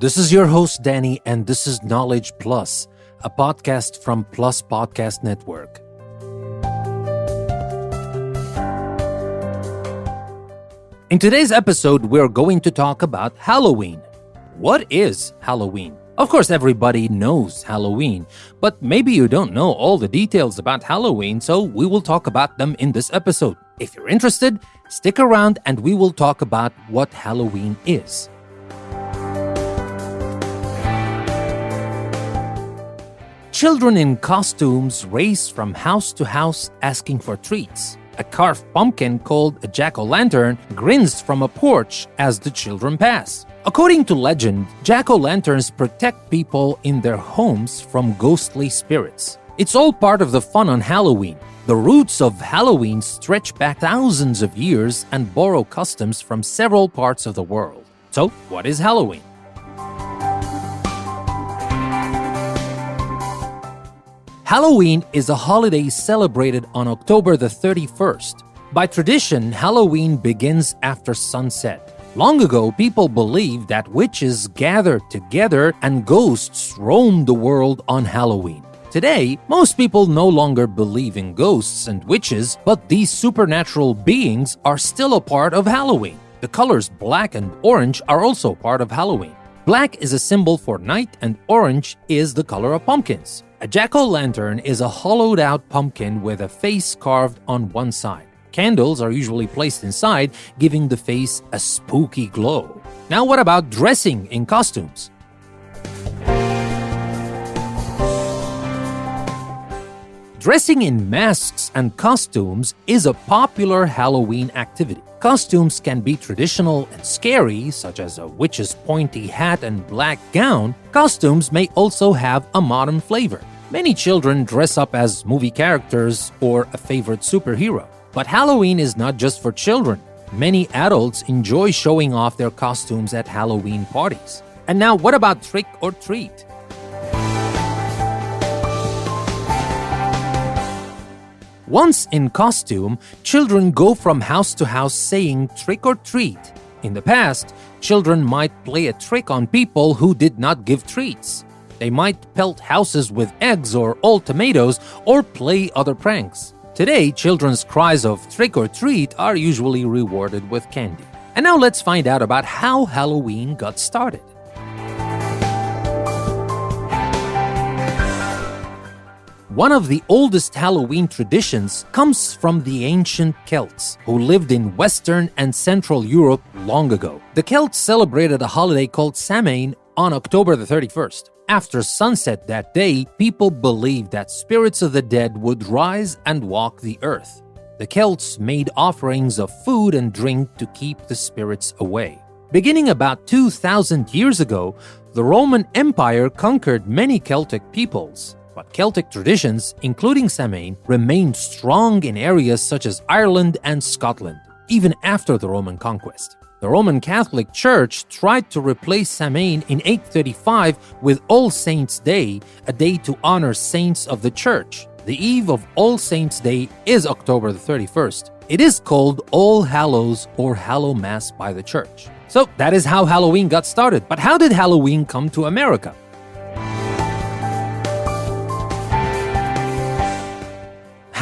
This is your host, Danny, and this is Knowledge Plus, a podcast from Plus Podcast Network. In today's episode, we're going to talk about Halloween. What is Halloween? Of course, everybody knows Halloween, but maybe you don't know all the details about Halloween, so we will talk about them in this episode. If you're interested, stick around and we will talk about what Halloween is. Children in costumes race from house to house asking for treats. A carved pumpkin called a jack-o'-lantern grins from a porch as the children pass. According to legend, jack-o'-lanterns protect people in their homes from ghostly spirits. It's all part of the fun on Halloween. The roots of Halloween stretch back thousands of years and borrow customs from several parts of the world. So, what is Halloween? Halloween is a holiday celebrated on October the 31st. By tradition, Halloween begins after sunset. Long ago, people believed that witches gathered together and ghosts roamed the world on Halloween. Today, most people no longer believe in ghosts and witches, but these supernatural beings are still a part of Halloween. The colors black and orange are also part of Halloween. Black is a symbol for night and orange is the color of pumpkins. A jack-o'-lantern is a hollowed-out pumpkin with a face carved on one side. Candles are usually placed inside, giving the face a spooky glow. Now what about dressing in costumes? Dressing in masks and costumes is a popular Halloween activity. Costumes can be traditional and scary, such as a witch's pointy hat and black gown. Costumes may also have a modern flavor. Many children dress up as movie characters or a favorite superhero. But Halloween is not just for children. Many adults enjoy showing off their costumes at Halloween parties. And now, what about trick or treat? Once in costume, children go from house to house saying trick or treat. In the past, children might play a trick on people who did not give treats. They might pelt houses with eggs or old tomatoes or play other pranks. Today, children's cries of trick or treat are usually rewarded with candy. And now let's find out about how Halloween got started. One of the oldest Halloween traditions comes from the ancient Celts, who lived in Western and Central Europe long ago. The Celts celebrated a holiday called Samhain on October the 31st. After sunset that day, people believed that spirits of the dead would rise and walk the earth. The Celts made offerings of food and drink to keep the spirits away. Beginning about 2,000 years ago, the Roman Empire conquered many Celtic peoples. But Celtic traditions, including Samhain, remained strong in areas such as Ireland and Scotland, even after the Roman conquest. The Roman Catholic Church tried to replace Samhain in 835 with All Saints' Day, a day to honor saints of the Church. The eve of All Saints' Day is October the 31st. It is called All Hallows or Hallow Mass by the Church. So that is how Halloween got started. But how did Halloween come to America?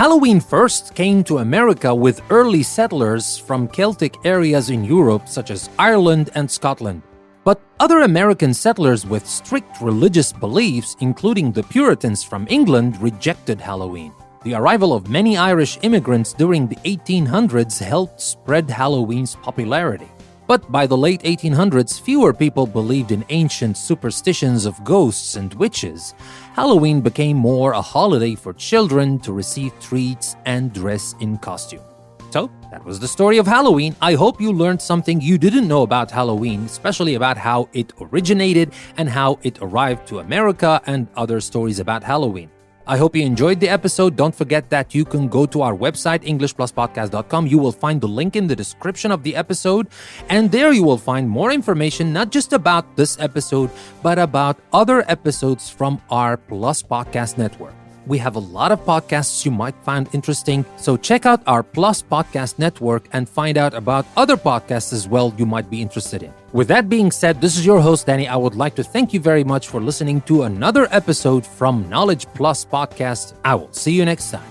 Halloween first came to America with early settlers from Celtic areas in Europe such as Ireland and Scotland. But other American settlers with strict religious beliefs, including the Puritans from England, rejected Halloween. The arrival of many Irish immigrants during the 1800s helped spread Halloween's popularity. But by the late 1800s, fewer people believed in ancient superstitions of ghosts and witches. Halloween became more a holiday for children to receive treats and dress in costume. So, that was the story of Halloween. I hope you learned something you didn't know about Halloween, especially about how it originated and how it arrived to America and other stories about Halloween. I hope you enjoyed the episode. Don't forget that you can go to our website, EnglishPlusPodcast.com. You will find the link in the description of the episode, and there you will find more information, not just about this episode, but about other episodes from our Plus Podcast Network. We have a lot of podcasts you might find interesting, so check out our Plus Podcast Network and find out about other podcasts as well you might be interested in. With that being said, this is your host, Danny. I would like to thank you very much for listening to another episode from Knowledge Plus Podcast. I will see you next time.